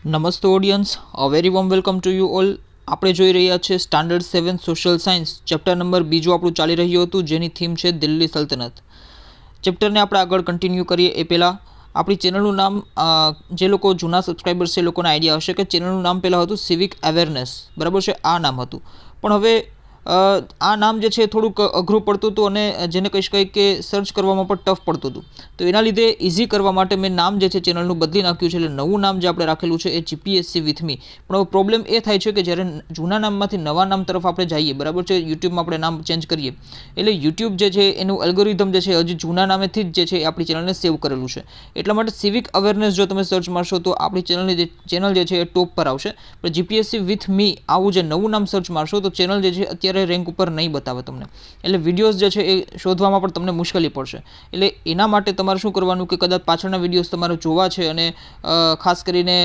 નમસ્તે audience, a very warm welcome to you all. આપણે જોઈ રહ્યા છીએ standard 7 social science chapter number બીજું આપણું ચાલી રહ્યું હતું, જેની થીમ છે દિલ્હી સલ્તનત. ચેપ્ટરને આપણે આગળ કન્ટિન્યુ કરીએ એ પહેલાં આપણી ચેનલનું નામ, જે લોકો જૂના સબસ્ક્રાઈબર્સ છે એ લોકોને આઈડિયા હશે કે ચેનલનું નામ પહેલાં હતું સિવિક અવેરનેસ, બરાબર છે, આ નામ હતું. પણ હવે આ નામ જે છે થોડુંક અઘરું પડતું હતું અને જેને કહી શકાય કે સર્ચ કરવામાં પણ ટફ પડતું હતું. તો એના લીધે ઇઝી કરવા માટે મેં નામ જે છે ચેનલનું બદલી નાખ્યું છે. એટલે નવું નામ જે આપણે રાખેલું છે એ જીપીએસસી વિથ મી. પણ હવે પ્રોબ્લેમ એ થાય છે કે જ્યારે જૂના નામમાંથી નવા નામ તરફ આપણે જઈએ, બરાબર છે, યુટ્યુબમાં આપણે નામ ચેન્જ કરીએ એટલે યુટ્યુબ જે છે એનું એલ્ગોરિધમ જે છે હજી જૂના નામેથી જ જે છે આપણી ચેનલને સેવ કરેલું છે. એટલા માટે સિવિક અવેરનેસ જો તમે સર્ચ મારશો તો આપણી ચેનલ જે છે એ ટોપ પર આવશે. પણ જીપીએસસી વિથ મી આવું જે નવું નામ સર્ચ મારશો તો ચેનલ જે છે અત્યારે રેન્ક ઉપર નહીં બતાવે તમને. એટલે વિડીયોઝ જે છે એ શોધવામાં પણ તમને મુશ્કેલી પડશે. એટલે એના માટે તમારે શું કરવાનું કે કદાચ પાછળના વિડીયોઝ તમારે જોવા છે અને ખાસ કરીને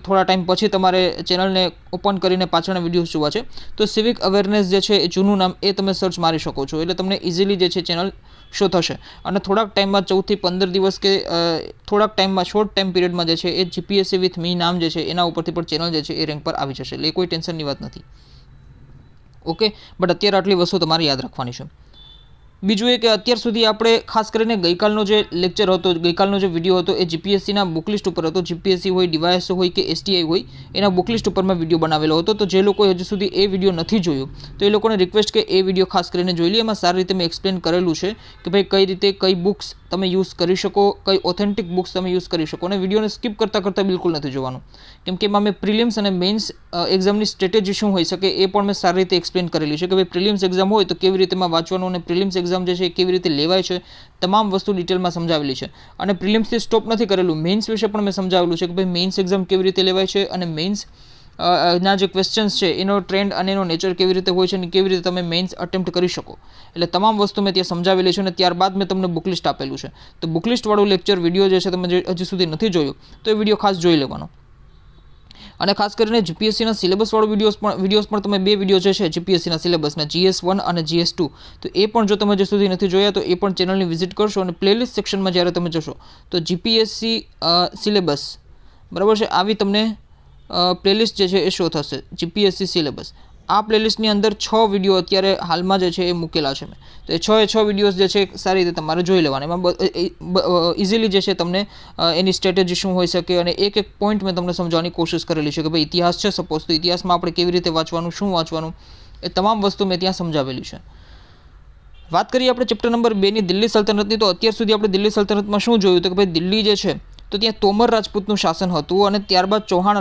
થોડા ટાઈમ પછી તમારે ચેનલને ઓપન કરીને પાછળના વિડીયોઝ જોવા છે તો સિવિક અવેરનેસ જે છે એ જૂનું નામ એ તમે સર્ચ મારી શકો છો. એટલે તમને ઇઝીલી જે છે ચેનલ શો થશે અને થોડાક ટાઈમમાં 14 થી 15 દિવસ કે થોડાક ટાઈમમાં શોર્ટ ટાઈમ પીરિયડમાં જે છે એ જીપીએસસી વિથ મી નામ જે છે એના ઉપરથી પણ ચેનલ જે છે એ રેન્ક પર આવી જશે. એટલે એ કોઈ ટેન્શનની વાત નથી. ઓકે, બટ અત્યારે આટલી વસ્તુ તમારે યાદ રાખવાની છે. બીજું એ કે અત્યાર સુધી આપણે ખાસ કરીને ગઈકાલનો જે લેક્ચર હતો, ગઈકાલનો જે વિડીયો હતો એ જીપીએસસીના બુકલિસ્ટ ઉપર હતો. જીપીએસસી હોય, ડીવાયએસ હોય કે એસટીઆઈ હોય, એના બુકલિસ્ટ ઉપર મેં વિડીયો બનાવેલો હતો. તો જે લોકોએ હજુ સુધી એ વિડીયો નથી જોયો તો એ લોકોને રિક્વેસ્ટ કે એ વિડીયો ખાસ કરીને જોઈ લે. એમાં સારી રીતે મેં એક્સપ્લેન કરેલું છે કે ભાઈ કઈ રીતે કઈ બુક્સ તમે યુઝ કરી શકો, કઈ ઓથેન્ટિક બુક્સ તમે યુઝ કરી શકો. અને વિડીયોને સ્કીપ કરતાં બિલકુલ નથી જોવાનું, કેમ કે એમાં મેં પ્રિલિમ્સ અને મેઇન્સ એક્ઝામની સ્ટ્રેટેજી શું હોઈ શકે એ પણ મેં સારી રીતે એક્સપ્લેન કરેલી છે કે ભાઈ પ્રિલિમ્સ એક્ઝામ હોય તો કેવી રીતે એમાં વાંચવાનું અને પ્રિલિમ્સ એક્ઝામ જે છે એ કેવી રીતે લેવાય છે, તમામ વસ્તુ ડિટેલમાં સમજાવેલી છે. અને પ્રિલિમ્સથી સ્ટોપ નથી કરેલું, મેઇન્સ વિશે પણ મેં સમજાવેલું છે કે ભાઈ મેઇન્સ એક્ઝામ કેવી રીતે લેવાય છે અને મેઇન્સ ના જે ક્વેશ્ચન્સ છે એનો ટ્રેન્ડ અને એનો નેચર કેવી રીતે હોય છે અને કેવી રીતે તમે મેઇન્સ અટેમ્પ્ટ કરી શકો. એટલે તમામ વસ્તુ મેં ત્યાં સમજાવેલી છે અને ત્યારબાદ મેં તમને બુકલિસ્ટ આપેલું છે. તો બુકલિસ્ટવાળું લેક્ચર વિડીયો જે છે તમે હજી સુધી નથી જોયું તો એ વિડીયો ખાસ જોઈ લેવાનો. અને ખાસ કરીને જીપીએસસીના સિલેબસવાળો વિડીયોઝ પણ તમે બે વિડીયો જે છે જીપીએસસીના સિલેબસના GS1 અને GS2 તો એ પણ જો તમે હજી સુધી નથી જોયા તો એ પણ ચેનલની વિઝિટ કરશો. અને પ્લેલિસ્ટ સેક્શનમાં જ્યારે તમે જશો તો જીપીએસસી સિલેબસ, બરાબર છે, આવી તમને પ્લેલિસ્ટ જે છે એ શો થશે. જીપીએસસી સિલેબસ આ પ્લેલિસ્ટની અંદર 6 વિડીયો અત્યારે હાલમાં જે છે એ મૂકેલા છે મેં. તો એ 6 વિડીયોઝ જે છે સારી રીતે તમારે જોઈ લેવાના. એમાં ઇઝીલી જે છે તમને એની સ્ટ્રેટેજી શું હોઈ શકે અને એક પોઈન્ટ મેં તમને સમજાવવાની કોશિશ કરેલી છે કે ભાઈ ઇતિહાસ છે સપોઝ, તો ઇતિહાસમાં આપણે કેવી રીતે વાંચવાનું, શું વાંચવાનું, એ તમામ વસ્તુ મેં ત્યાં સમજાવેલી છે. વાત કરીએ આપણે ચેપ્ટર નંબર 2ની દિલ્હી સલ્તનતની. તો અત્યાર સુધી આપણે દિલ્હી સલ્તનતમાં શું જોયું તો કે ભાઈ દિલ્હી જે છે તો ત્યાં તોમર રાજપૂતનું શાસન હતું અને ત્યારબાદ ચૌહાણ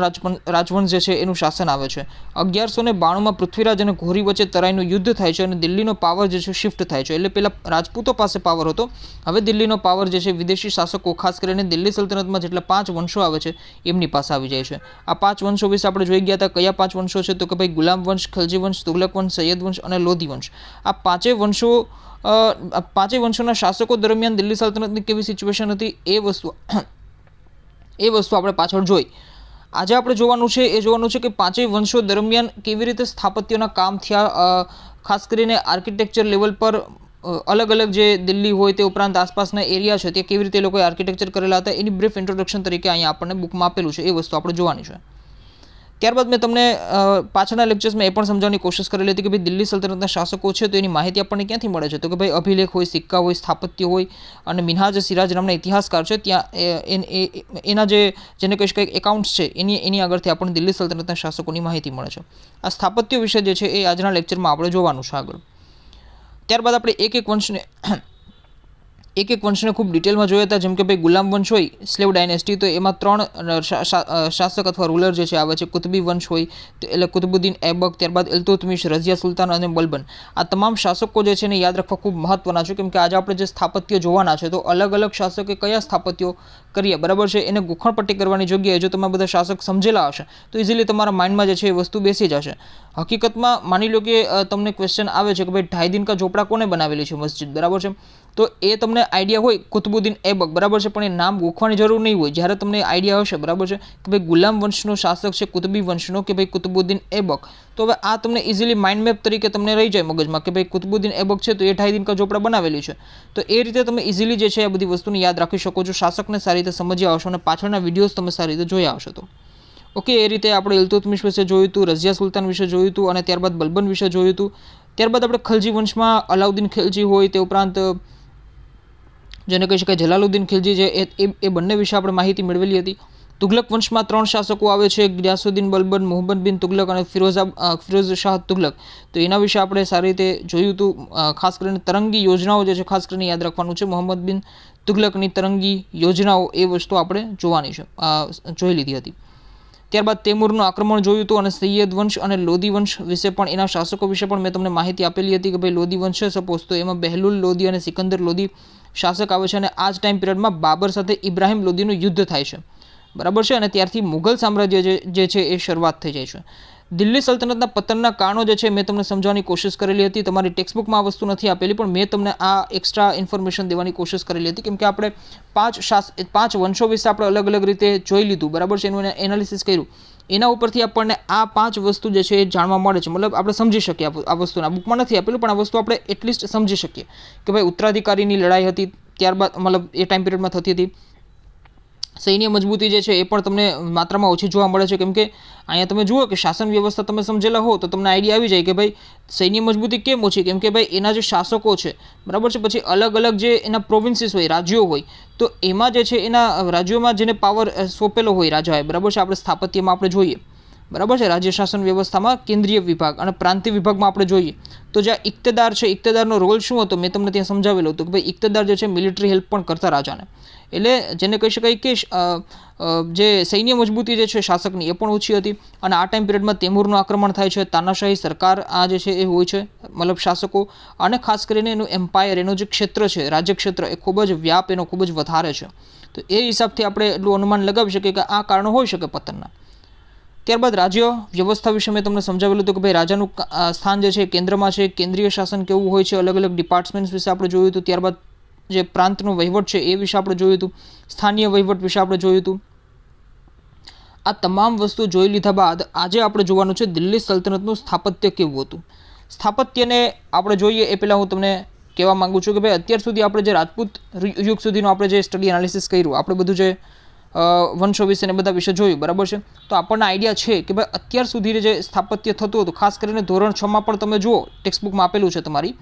રાજવંશ જે છે એનું શાસન આવે છે. 1192માં પૃથ્વીરાજ અને ઘોરી વચ્ચે તરાઈનું યુદ્ધ થાય છે અને દિલ્હીનો પાવર જે છે શિફ્ટ થાય છે. એટલે પહેલાં રાજપૂતો પાસે પાવર હતો, હવે દિલ્હીનો પાવર જે છે વિદેશી શાસકો, ખાસ કરીને દિલ્હી સલ્તનતમાં જેટલા 5 વંશો આવે છે એમની પાસે આવી જાય છે. આ 5 વંશો વિશે આપણે જોઈ ગયા હતા. કયા 5 વંશો છે તો કે ભાઈ ગુલામ વંશ, ખલજી વંશ, તુગલક વંશ, સૈયદ વંશ અને લોધી વંશ. આ પાંચેય વંશોના શાસકો દરમિયાન દિલ્હી સલ્તનતની કેવી સિચ્યુએશન હતી એ વસ્તુ આપણે પાછળ જોઈ. આજે આપણે જોવાનું છે કે પાંચેય વંશો દરમિયાન કેવી રીતે સ્થાપત્યના કામ થયા, ખાસ કરીને આર્કિટેક્ચર લેવલ પર અલગ અલગ જે દિલ્હી હોય તે ઉપરાંત આસપાસના એરિયા છે ત્યાં કેવી રીતે લોકોએ આર્કિટેક્ચર કરેલા હતા એની બ્રીફ ઇન્ટ્રોડક્શન તરીકે અહીંયા આપણને બુકમાં આપેલું છે. એ વસ્તુ આપણે જોવાની છે. ત્યારબાદ મેં તમને પાછળના લેક્ચર્સમાં એ પણ સમજાવવાની કોશિશ કરેલી હતી કે ભાઈ દિલ્હી સલ્તનતના શાસકો છે તો એની માહિતી આપણને ક્યાંથી મળે છે તો કે ભાઈ અભિલેખ હોય, સિક્કા હોય, સ્થાપત્ય હોય અને મિન્હાજ સિરાજ નામના ઇતિહાસકાર છે ત્યાં એના જેને કહી શકાય એકાઉન્ટ્સ છે એની આગળથી આપણને દિલ્હી સલ્તનતના શાસકોની માહિતી મળે છે. આ સ્થાપત્ય વિશે જે છે એ આજના લેક્ચરમાં આપણે જોવાનું છે આગળ. ત્યારબાદ આપણે એક એક વંશને ખૂબ ડિટેલમાં જોયા હતા. જેમ કે ભાઈ ગુલામ વંશ હોય, સ્લેવ ડાયનેસ્ટી, તો એમાં 3 શાસક અથવા રૂલર જે છે આવે છે. કુતુબી વંશ હોય એટલે કુતુબુદ્દીન એબક, ત્યારબાદ ઇલ્તુત્મિશ, રઝિયા સુલતાન અને બલબન. આ તમામ શાસકો જે છે એને યાદ રાખવા ખૂબ મહત્વના છે, કેમ કે આજે આપણે જે સ્થાપત્ય જોવાના છે તો અલગ અલગ શાસકે કયા સ્થાપત્યો કર્યા, બરાબર છે, એને ગુખણપટ્ટી કરવાની જગ્યાએ જો તમે બધા શાસક સમજેલા હશે તો ઇઝીલી તમારા માઇન્ડમાં જે છે એ વસ્તુ બેસી જશે. હકીકતમાં માની લો કે તમને ક્વેશ્ચન આવે છે કે ભાઈ ઢાઈ દિન કા ઝોપડા કોને બનાવેલી છે મસ્જિદ, બરાબર છે, તો એ તમને આઈડિયા હોય કુતુબુદ્દીન એબક, બરાબર છે, પણ એ નામ ગોખવાની જરૂર નહીં હોય. જ્યારે તમને આઈડિયા હશે, બરાબર છે, કે ભાઈ ગુલામ વંશનો શાસક છે કુતુબી વંશનો કે ભાઈ કુતુબુદ્દીન એબક, તો હવે આ તમને ઇઝીલી માઇન્ડ મેપ તરીકે તમને રહી જાય મગજમાં કે ભાઈ કુતુબુદ્દીન એબક છે તો એ ઢાઈ દિન કા ઝોપડા બનાવેલી છે. તો એ રીતે તમે ઇઝીલી જે છે આ બધી વસ્તુને યાદ રાખી શકો છો. શાસકને સારી રીતે સમજ્યા હશો અને પાછળના વિડીયોઝ તમે સારી રીતે જોયા હશો તો ઓકે, એ રીતે આપણે ઇલ્તુત્મિશ વિશે જોયું હતું, રઝિયા સુલતાન વિશે જોયું હતું અને ત્યારબાદ બલબન વિશે જોયું હતું. ત્યારબાદ આપણે ખલજી વંશમાં અલાઉદ્દીન ખિલજી હોય તે ઉપરાંત જેને કહી શકાય જલાલુદ્દીન ખિલજી છે એ બંને વિશે આપણે માહિતી મેળવેલી હતી. તુગલક વંશમાં 3 શાસકો આવે છે, ગિયાસુદ્દીન બલબન, મોહમ્મદ બિન તુગલક અને ફિરોઝ શાહ તુગલક. તો એના વિશે આપણે સારી રીતે જોયું હતું. ખાસ કરીને તરંગી યોજનાઓ જે છે ખાસ કરીને યાદ રાખવાનું છે. મોહમ્મદ બિન તુગલકની તરંગી યોજનાઓ એ વસ્તુ આપણે જોવાની છે, જોઈ લીધી હતી. ત્યારબાદ તૈમૂરનું આક્રમણ જોયું હતું અને સૈયદ વંશ અને લોધી વંશ વિશે પણ, એના શાસકો વિશે પણ મેં તમને માહિતી આપેલી હતી કે ભાઈ લોધી વંશ છે સપોઝ, તો એમાં બહેલુલ લોધી અને સિકંદર લોધી શાસક આવે છે અને આ જ ટાઈમ પિરિયડમાં બાબર સાથે ઇબ્રાહિમ લોધીનું યુદ્ધ થાય છે, બરાબર છે. અને ત્યારથી મુઘલ સામ્રાજ્ય જે છે એ શરૂઆત થઈ જાય છે. દિલ્હી સલ્તનતના પતનના કારણો જે છે મેં તમને સમજાવવાની કોશિશ કરેલી હતી. તમારી ટેક્સ્ટબુકમાં આ વસ્તુ નથી આપેલી, પણ મેં તમને આ એક્સ્ટ્રા ઇન્ફોર્મેશન દેવાની કોશિશ કરેલી હતી, કેમ કે આપણે 5 વંશો વિશે આપણે અલગ અલગ રીતે જોઈ લીધું, બરાબર છે, એનું એનાલિસિસ કર્યું. એના ઉપરથી આપણને આ 5 વસ્તુ જે છે એ જાણવા મળે છે, મતલબ આપણે સમજી શકીએ આ વસ્તુના બુકમાં નથી આપેલું, પણ આ વસ્તુ આપણે એટલીસ્ટ સમજી શકીએ કે ભાઈ ઉત્તરાધિકારીની લડાઈ હતી, ત્યારબાદ મતલબ એ ટાઈમ પિરિયડમાં થતી હતી. સૈન્ય મજબૂતી જે છે એ પણ તમને માત્રામાં ઓછી જોવા મળે છે, કેમ કે અહીંયા તમે જુઓ કે શાસન વ્યવસ્થા તમે સમજેલા હો તો તમને આઈડિયા આવી જાય કે ભાઈ સૈન્ય મજબૂતી કેમ ઓછી, કેમ કે ભાઈ એના જે શાસકો છે, બરાબર છે, પછી અલગ અલગ જે એના પ્રોવિન્સીસ હોય, રાજ્યો હોય, તો એમાં જે છે એના રાજ્યોમાં જેને પાવર સોંપેલો હોય રાજાએ, બરાબર છે. આપણે સ્થાપત્યમાં આપણે જોઈએ, બરાબર છે, રાજ્ય શાસન વ્યવસ્થામાં કેન્દ્રીય વિભાગ અને પ્રાંતીય વિભાગમાં આપણે જોઈએ તો જ્યાં ઇક્તદાર છે, ઇક્તદારનો રોલ શું હતો મેં તમને ત્યાં સમજાવેલો હતો કે ભાઈ ઇક્તદાર જે છે મિલિટરી હેલ્પ પણ કરતા રાજાને, એટલે જેને કહી શકાય કે જે સૈન્ય મજબૂતી જે છે શાસકની એ પણ ઓછી હતી. અને આ ટાઈમ પિરિયડમાં તૈમૂરનું આક્રમણ થાય છે, તાનાશાહી સરકાર આ જે છે એ હોય છે, મતલબ શાસકો, અને ખાસ કરીને એનું એમ્પાયર, એનો જે ક્ષેત્ર છે, રાજ્ય ક્ષેત્ર, એ ખૂબ જ વ્યાપ એનો ખૂબ જ વધારે છે. તો એ હિસાબથી આપણે એટલું અનુમાન લગાવી શકીએ કે આ કારણો હોઈ શકે પતનના. ત્યારબાદ રાજ્ય વ્યવસ્થા વિશે મેં તમને સમજાવેલું હતું કે ભાઈ રાજાનું સ્થાન જે છે કેન્દ્રમાં છે, કેન્દ્રીય શાસન કેવું હોય છે, અલગ અલગ ડિપાર્ટમેન્ટ્સ વિશે આપણે જોયું હતું. ત્યારબાદ જે પ્રાંતનો વહીવટ છે એ વિશે આપણે જોયું હતું, સ્થાનીય વહીવટ વિશે આપણે જોયું હતું. આ તમામ વસ્તુ જોઈ લીધા બાદ આજે આપણે જોવાનું છે દિલ્હી સલ્તનતનું સ્થાપત્ય કેવું હતું. સ્થાપત્યને આપણે જોઈએ એ પહેલાં હું તમને કહેવા માગું છું કે ભાઈ અત્યાર સુધી આપણે જે રાજપૂત યુગ સુધીનું આપણે જે સ્ટડી એનાલિસિસ કર્યું, આપણે બધું જે વંશો વિશે ને બધા વિશે જોયું, બરાબર છે, તો આપણને આઈડિયા છે કે ભાઈ અત્યાર સુધી જે સ્થાપત્ય થતું હતું, ખાસ કરીને ધોરણ 6માં પણ તમે જુઓ ટેક્સ્ટબુકમાં આપેલું છે તમારી,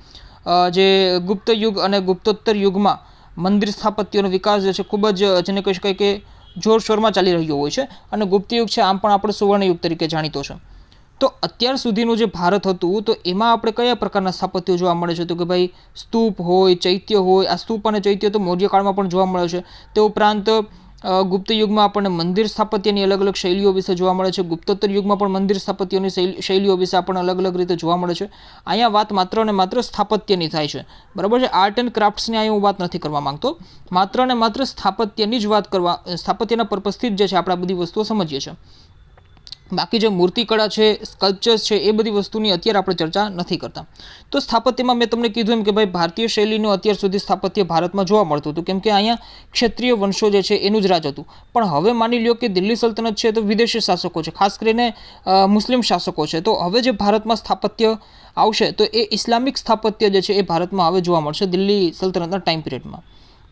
જે ગુપ્ત યુગ અને ગુપ્તોત્તર યુગમાં મંદિર સ્થાપત્યનો વિકાસ જે છે ખૂબ જ જેને કહી શકાય કે જોરશોરમાં ચાલી રહ્યો હોય છે. અને ગુપ્ત યુગ છે આમ પણ આપણે સુવર્ણ યુગ તરીકે જાણીતો છે. તો અત્યાર સુધીનું જે ભારત હતું તો એમાં આપણે કયા પ્રકારના સ્થાપત્યો જોવા મળે છે, તો કે ભાઈ સ્તૂપ હોય, ચૈત્ય હોય. આ સ્તૂપ અને ચૈત્ય તો મૌર્ય કાળમાં પણ જોવા મળે છે. તે ઉપરાંત ગુપ્ત યુગમાં આપણને મંદિર સ્થાપત્યની અલગ અલગ શૈલીઓ વિશે જોવા મળે છે. ગુપ્તોત્તર યુગમાં પણ મંદિર સ્થાપત્યની શૈલીઓ વિશે આપણને અલગ અલગ રીતે જોવા મળે છે. અહીંયા વાત માત્ર ને માત્ર સ્થાપત્યની થાય છે, બરાબર છે. આર્ટ એન્ડ ક્રાફ્ટ્સની અહીંયા હું વાત નથી કરવા માંગતો, માત્ર ને માત્ર સ્થાપત્યની જ વાત કરવા, સ્થાપત્યના પર્પઝથી જ જે છે આપણે આ બધી વસ્તુઓ સમજીએ છીએ. બાકી જે મૂર્તિકળા છે, સ્કલ્પચર્સ છે, એ બધી વસ્તુની અત્યારે આપણે ચર્ચા નથી કરતા. તો સ્થાપત્યમાં મેં તમને કીધું એમ કે ભાઈ ભારતીય શૈલીનું અત્યાર સુધી સ્થાપત્ય ભારતમાં જોવા મળતું હતું, કેમ કે અહીંયા ક્ષત્રિય વંશો જે છે એનું જ રાજ હતું. પણ હવે માની લ્યો કે દિલ્હી સલ્તનત છે તો વિદેશી શાસકો છે, ખાસ કરીને મુસ્લિમ શાસકો છે. તો હવે જે ભારતમાં સ્થાપત્ય આવશે તો એ ઇસ્લામિક સ્થાપત્ય જે છે એ ભારતમાં હવે જોવા મળશે દિલ્હી સલ્તનતના ટાઈમ પિરિયડમાં,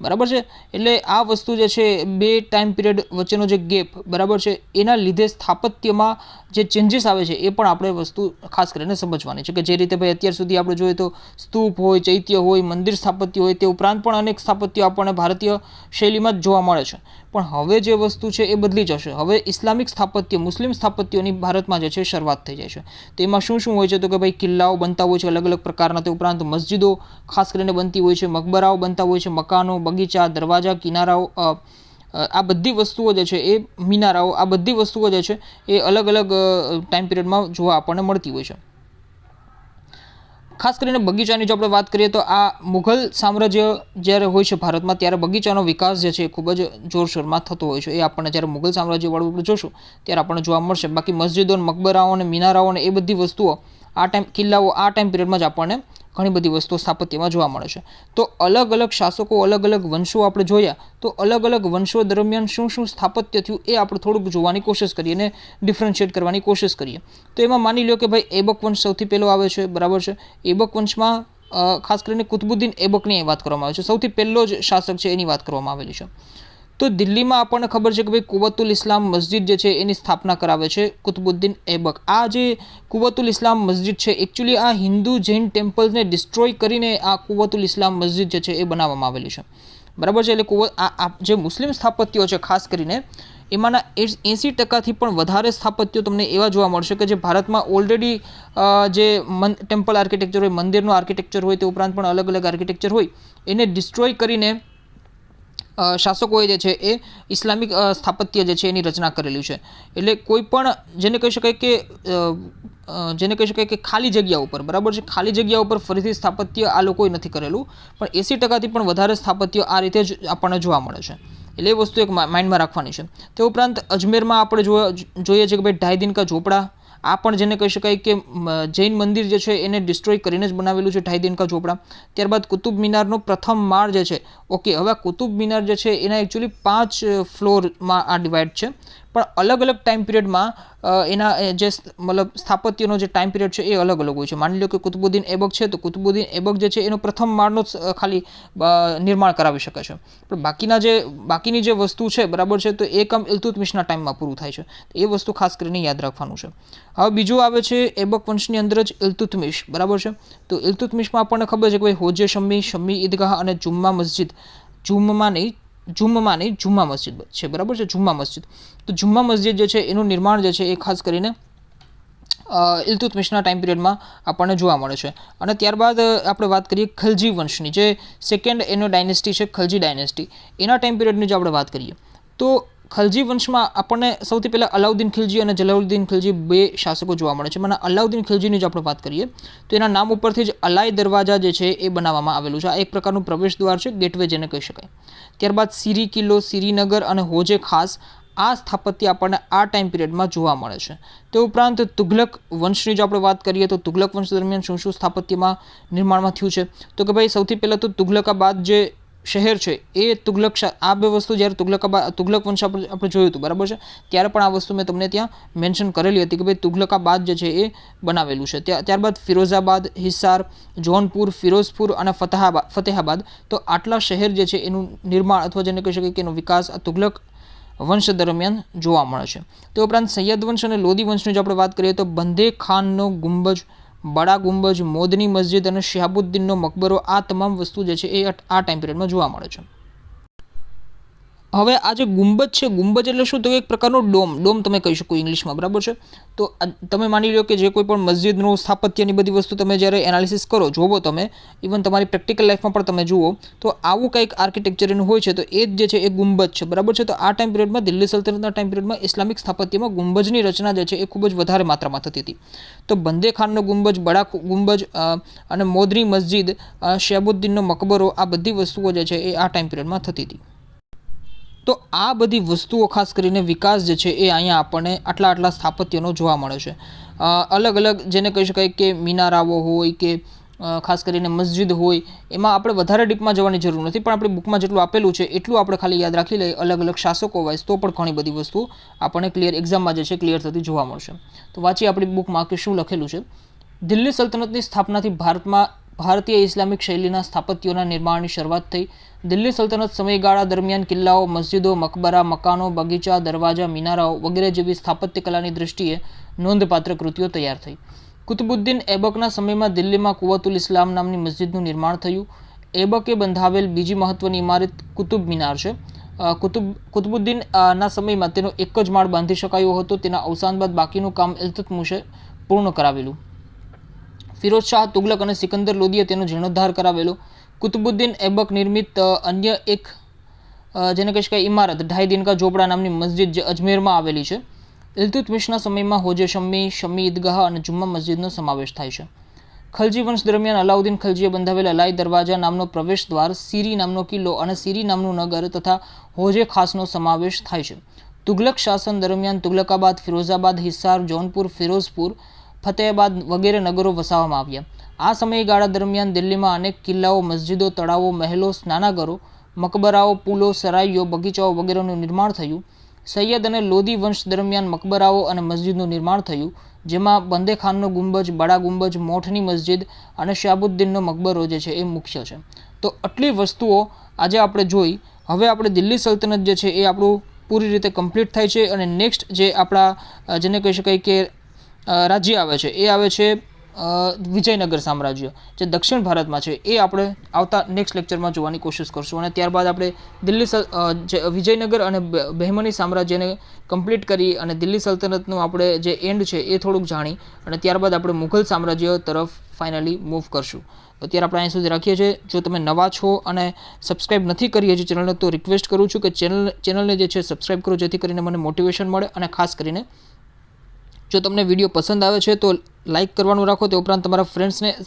બરાબર છે. એટલે આ વસ્તુ જે છે બે ટાઈમ પિરિયડ વચ્ચેનો જે ગેપ, બરાબર છે, એના લીધે સ્થાપત્યમાં જે ચેન્જીસ આવે છે એ પણ આપણે વસ્તુ ખાસ કરીને સમજવાની છે કે જે રીતે ભાઈ અત્યાર સુધી આપણે જોઈએ તો સ્તૂપ હોય, ચૈત્ય હોય, મંદિર સ્થાપત્ય હોય, તે ઉપરાંત પણ અનેક સ્થાપત્યો આપણને ભારતીય શૈલીમાં જ જોવા મળે છે. પણ હવે જે વસ્તુ છે એ બદલી જશે. હવે ઇસ્લામિક સ્થાપત્ય, મુસ્લિમ સ્થાપત્યોની ભારતમાં જે છે શરૂઆત થઈ જાય છે. તો એમાં શું શું હોય છે, તો કે ભાઈ કિલ્લાઓ બનતા હોય છે અલગ અલગ પ્રકારના, તે ઉપરાંત મસ્જિદો ખાસ કરીને બનતી હોય છે, મકબરાઓ બનતા હોય છે, મકાનો, બગીચા, દરવાજા, કિનારાઓ, આ બધી વસ્તુઓ જે છે એ મિનારાઓ, આ બધી વસ્તુઓ જે છે એ અલગ અલગ ટાઈમ પિરિયડમાં જોવા આપણને મળતી હોય છે. ખાસ કરીને બગીચાની જો આપણે વાત કરીએ તો આ મુઘલ સામ્રાજ્ય જ્યારે હોય છે ભારતમાં ત્યારે બગીચાનો વિકાસ જે છે એ ખૂબ જ જોરશોરમાં થતો હોય છે. એ આપણને જ્યારે મુઘલ સામ્રાજ્યવાળું આપણે જોશું ત્યારે આપણને જોવા મળશે. બાકી મસ્જિદો, મકબરાઓ અને મિનારાઓ અને એ બધી વસ્તુઓ કિલ્લાઓ આ ટાઈમ પિરિયડમાં જ આપણને ઘણી બધી વસ્તુઓ સ્થાપત્યમાં જોવા મળે છે. તો અલગ અલગ શાસકો, અલગ અલગ વંશો આપણે જોયા, તો અલગ અલગ વંશો દરમિયાન શું શું સ્થાપત્ય થયું એ આપણે થોડુંક જોવાની કોશિશ કરીએ અને ડિફરન્શિએટ કરવાની કોશિશ કરીએ. તો એમાં માની લો કે ભાઈ એબક વંશ સૌથી પહેલો આવે છે, બરાબર છે. એબક વંશમાં ખાસ કરીને કુતુબુદ્દીન એબકની વાત કરવામાં આવે છે, સૌથી પહેલો જ શાસક છે એની વાત કરવામાં આવેલી છે. તો દિલ્હીમાં આપણને ખબર છે કે ભાઈ કુવતુલ ઇસ્લામ મસ્જિદ જે છે એની સ્થાપના કરાવે છે કુતુબુદ્દીન ऐबक। આ જે કુવતુલ ઇસ્લામ મસ્જિદ છે એકચ્યુઅલી આ હિન્દુ જૈન ટેમ્પલ્સને ડિસ્ટ્રોય કરીને આ કુવતુલ ઇસ્લામ મસ્જિદ જે છે એ બનાવવામાં આવેલી છે, બરાબર છે। એટલે આ જે મુસ્લિમ સ્થાપત્યો છે ખાસ કરીને એમાંના 80%થી પણ વધારે સ્થાપત્યો તમને એવા જોવા મળશે કે જે ભારતમાં ઓલરેડી જે ટેમ્પલ આર્કિટેક્ચર હોય, મંદિરનું આર્કિટેક્ચર હોય, તે ઉપરાંત પણ અલગ અલગ આર્કિટેક્ચર હોય એને ડિસ્ટ્રોય કરીને શાસકોએ જે છે એ ઇસ્લામિક સ્થાપત્ય જે છે એની રચના કરેલી છે। એટલે કોઈ પણ જેને કહી શકાય કે ખાલી જગ્યા ઉપર, બરાબર છે, ખાલી જગ્યા ઉપર ફરીથી સ્થાપત્ય આ લોકોએ નથી કરેલું, પણ 80%થી પણ વધારે સ્થાપત્ય આ રીતે જ આપણને જોવા મળે છે। એટલે એ વસ્તુ એક માઇન્ડમાં રાખવાની છે। તે ઉપરાંત અજમેરમાં આપણે જોઈએ છીએ કે ભાઈ ઢાઈ દિન કા ઝોપડા, આ પણ જેને કહી શકાય કે જૈન મંદિર જે છે એને ડિસ્ટ્રોય કરીને જ બનાવેલું છે ઢાઈ દિન કા ઝોપડા। ત્યારબાદ કુતુબ મિનારનો પ્રથમ માળ જે છે, ઓકે, હવે કુતુબ મિનાર જે છે એના એકચ્યુઅલી 5 ફ્લોરમાં આ ડિવાઈડ છે, પણ અલગ અલગ ટાઈમ પિરિયડમાં એના જે મતલબ સ્થાપત્યનો જે ટાઈમ પિરિયડ છે એ અલગ અલગ હોય છે। માની લો કે કુતુબુદ્દીન ऐबक છે તો કુતુબુદ્દીન ऐबक જે છે એનો પ્રથમ માળનો ખાલી નિર્માણ કરાવી શકે છે, પણ બાકીની જે વસ્તુ છે, બરાબર છે, તો એ કામ ઇલ્તુત્મિશના ટાઈમમાં પૂરું થાય છે। એ વસ્તુ ખાસ કરીને યાદ રાખવાનું છે। હવે બીજું આવે છે ऐबक વંશની અંદર જ ઇલ્તુત્મિશ, બરાબર છે। તો ઇલ્તુત્મિશમાં આપણને ખબર છે કે ભાઈ હોજે શમ્મી ઈદગાહ અને જુમ્મા મસ્જિદ, જુમ્મા મસ્જિદ છે, બરાબર છે, જુમ્મા મસ્જિદ। તો જુમ્મા મસ્જિદ જે છે એનું નિર્માણ જે છે એ ખાસ કરીને ઇલ્તુત્મિશના ટાઈમ પિરિયડમાં આપણને જોવા મળે છે। અને ત્યારબાદ આપણે વાત કરીએ ખલજી વંશની, જે સેકન્ડ એનો ડાયનેસ્ટી છે, ખલજી ડાયનેસ્ટી, એના ટાઈમ પિરિયડની જો આપણે વાત કરીએ તો ખલજી વંશમાં આપણને સૌથી પહેલાં અલાઉદ્દીન ખિલજી અને જલાલુદ્દીન ખિલજી બે શાસકો જોવા મળે છે। મને અલાઉદ્દીન ખિલજીની જો આપણે વાત કરીએ તો એના નામ ઉપરથી જ અલાઈ દરવાજા જે છે એ બનાવવામાં આવેલું છે। આ એક પ્રકારનું પ્રવેશ દ્વાર છે, ગેટવે જેને કહી શકાય। ત્યારબાદ સિરી કિલ્લો, શ્રીનગર અને હોજે ખાસ, આ સ્થાપત્ય આપણને આ ટાઈમ પિરિયડમાં જોવા મળે છે। તે ઉપરાંત તુઘલક વંશની જો આપણે વાત કરીએ તો તુઘલક વંશ દરમિયાન શું સ્થાપત્યમાં નિર્માણમાં થયું છે તો કે ભાઈ સૌથી પહેલાં તો તુઘલકાબાદ જે શહેર છે એ આ બે વસ્તુ જ્યારે તુઘલક વંશ આપણે જોયું હતું, બરાબર છે, ત્યારે પણ આ વસ્તુ મેં તમને ત્યાં મેન્શન કરેલી હતી કે ભાઈ તુઘલકાબાદ જે છે એ બનાવેલું છે। ત્યારબાદ ફિરોઝાબાદ, હિસાર, જૌનપુર, ફિરોઝપુર અને ફતેહાબાદ, તો આટલા શહેર જે છે એનું નિર્માણ અથવા જેને કહી શકાય કે એનો વિકાસ આ તુઘલક વંશ દરમિયાન જોવા મળે છે। તે ઉપરાંત સૈયદ વંશ અને લોદી વંશની જો આપણે વાત કરીએ તો બંદે ખાનનો ગુંબજ, બડા ગુંબજ, મોદની મસ્જિદ અને શિહાબુદ્દીનનો મકબરો, આ તમામ વસ્તુ જે છે એ આ ટાઈમ પિરિયડમાં જોવા મળે છે। હવે આ જે ગુંબજ છે, ગુંબજ એટલે શું તો એક પ્રકારનો ડોમ તમે કહી શકો ઇંગ્લિશમાં, બરાબર છે। તો તમે માની લો કે જે કોઈ પણ મસ્જિદનું સ્થાપત્યની બધી વસ્તુ તમે જ્યારે એનાલિસિસ કરો, જોવો તમે, ઇવન તમારી પ્રેક્ટિકલ લાઈફમાં પણ તમે જુઓ તો આવું કંઈક આર્કિટેક્ચરનું હોય છે, તો એ જ જે છે એ ગુંબજ છે, બરાબર છે। તો આ ટાઈમ પિરિયડમાં દિલ્હી સલ્તનતના ટાઈમ પિરિયડમાં ઇસ્લામિક સ્થાપત્યમાં ગુંબજની રચના જે છે એ ખૂબ જ વધારે માત્રામાં થતી હતી। તો બંદે ખાનનો ગુંબજ, બડા ગુંબજ અને મોદની મસ્જિદ, શિહાબુદ્દીનનો મકબરો, આ બધી વસ્તુઓ જે છે એ આ ટાઈમ પિરિયડમાં થતી હતી। તો આ બધી વસ્તુઓ ખાસ કરીને વિકાસ જે છે એ અહીંયા આપણને આટલા સ્થાપત્યનો જોવા મળે છે। અલગ અલગ જેને કહી શકાય કે મિનારાઓ હોય કે ખાસ કરીને મસ્જિદ હોય, એમાં આપણે વધારે ડીપમાં જવાની જરૂર નથી, પણ આપણી બુકમાં જેટલું આપેલું છે એટલું આપણે ખાલી યાદ રાખી લઈએ અલગ અલગ શાસકો વાઇઝ, તો પણ ઘણી બધી વસ્તુ આપણને એક્ઝામમાં જે છે ક્લિયર થતી જોવા મળશે। તો વાંચીએ આપણી બુકમાં કે શું લખેલું છે। દિલ્હી સલ્તનતની સ્થાપનાથી ભારતીય ઇસ્લામિક શૈલીના સ્થાપત્યોના નિર્માણની શરૂઆત થઈ। દિલ્હી સલ્તનત સમયગાળા દરમિયાન કિલ્લાઓ, મસ્જિદો, મકબરા, મકાનો, બગીચા, દરવાજા, મિનારાઓ વગેરે જેવી સ્થાપત્ય કલાની દૃષ્ટિએ નોંધપાત્ર કૃતિઓ તૈયાર થઈ। કુતુબુદ્દીન ऐबकના સમયમાં દિલ્હીમાં કુવતુલ ઇસ્લામ નામની મસ્જિદનું નિર્માણ થયું। ऐबકે બંધાવેલ બીજી મહત્વની ઇમારત કુતુબ મિનાર છે। કુતુબુદ્દીન ના સમયમાં તેનો એક જ માળ બાંધી શકાયો હતો। તેના અવસાન બાદ બાકીનું કામ ઇલ્તુત્મિશે પૂર્ણ કરાવેલું। ફિરોઝ શાહ તુગલક અને સિકંદર લોદીએ તેનો જીર્ણોદ્ધાર કરાવેલો। કુતુબુદ્દીન ऐबक નિર્મિત અન્ય એક જેને કહી શકાય ઇમારત ઢાઈ દિન કા ઝોપડા નામની મસ્જિદ જે અજમેરમાં આવેલી છે। ઇલ્તુત્મિશના સમયમાં હોજે શમ્મી ઈદગાહ અને જુમ્મા મસ્જિદનો સમાવેશ થાય છે। ખલજી વંશ દરમિયાન અલાઉદ્દીન ખલજીએ બંધાવેલ અલાઈ દરવાજા નામનો પ્રવેશ દ્વાર, સીરી નામનો કિલ્લો અને સીરી નામનું નગર તથા હોજે ખાસનો સમાવેશ થાય છે। તુગલક શાસન દરમિયાન તુગલકાબાદ, ફિરોઝાબાદ, હિસાર, જૌનપુર, ફિરોઝપુર, ફતેહાબાદ વગેરે નગરો વસાવવામાં આવ્યા। આ સમયગાળા દરમિયાન દિલ્હીમાં અનેક કિલ્લાઓ, મસ્જિદો, તળાવો, મહેલો, સ્નાનાગરો, મકબરાઓ, પુલો, સરાઈઓ, બગીચાઓ વગેરેનું નિર્માણ થયું। સૈયદ અને લોદી વંશ દરમિયાન મકબરાઓ અને મસ્જિદનું નિર્માણ થયું, જેમાં બંદે ખાનનો ગુંબજ, બડા ગુંબજ, મોઠની મસ્જિદ અને શિહાબુદ્દીનનો મકબરો જે છે એ મુખ્ય છે। તો આટલી વસ્તુઓ આજે આપણે જોઈ હવે આપણે દિલ્હી સલ્તનત જે છે એ આપણું પૂરી રીતે કમ્પ્લીટ થાય છે અને નેક્સ્ટ જે આપણા જેને કહી શકાય કે રાજ્ય આવે છે એ આવે છે વિજયનગર સામ્રાજ્ય, જે દક્ષિણ ભારતમાં છે. એ આપણે આવતા નેક્સ્ટ લેક્ચરમાં જોવાની કોશિશ કરશું અને ત્યારબાદ આપણે વિજયનગર અને બહેમની સામ્રાજ્યને કમ્પ્લીટ કરી અને દિલ્હી સલ્તનતનું આપણે જે એન્ડ છે એ થોડુંક જાણી અને ત્યારબાદ આપણે મુઘલ સામ્રાજ્ય તરફ ફાઇનલી મૂવ કરશું. અત્યારે આપણે અહીં સુધી રાખીએ છીએ. જો તમે નવા છો અને સબસ્ક્રાઇબ નથી કરી હજી ચેનલને, તો રિક્વેસ્ટ કરું છું કે ચેનલને જે છે સબસ્ક્રાઇબ કરો, જેથી કરીને મને મોટિવેશન મળે. અને ખાસ કરીને જો તમને વિડીયો પસંદ આવે છે તો લાઇક કરવાનું રાખો, તે ઉપરાંત તમારા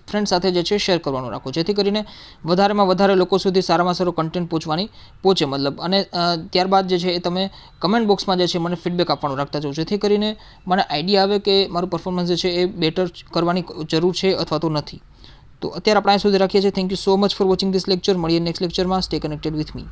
ફ્રેન્ડ સાથે જે છે શેર કરવાનું રાખો, જેથી કરીને વધારેમાં વધારે લોકો સુધી સારામાં સારો કન્ટેન્ટ પહોંચે મતલબ. અને ત્યારબાદ જે છે એ તમે કમેન્ટ બોક્સમાં જે છે મને ફીડબેક આપવાનું રાખતા જાઓ, જેથી કરીને મને આઈડિયા આવે કે મારું પરફોર્મન્સ જે છે એ બેટર કરવાની જરૂર છે અથવા તો નથી. તો અત્યારે આપણે અહીં સુધી રાખીએ છીએ. Thank you so much for watching this lecture. મળીએ નેક્સ્ટ લેક્ચરમાં. Stay connected with me.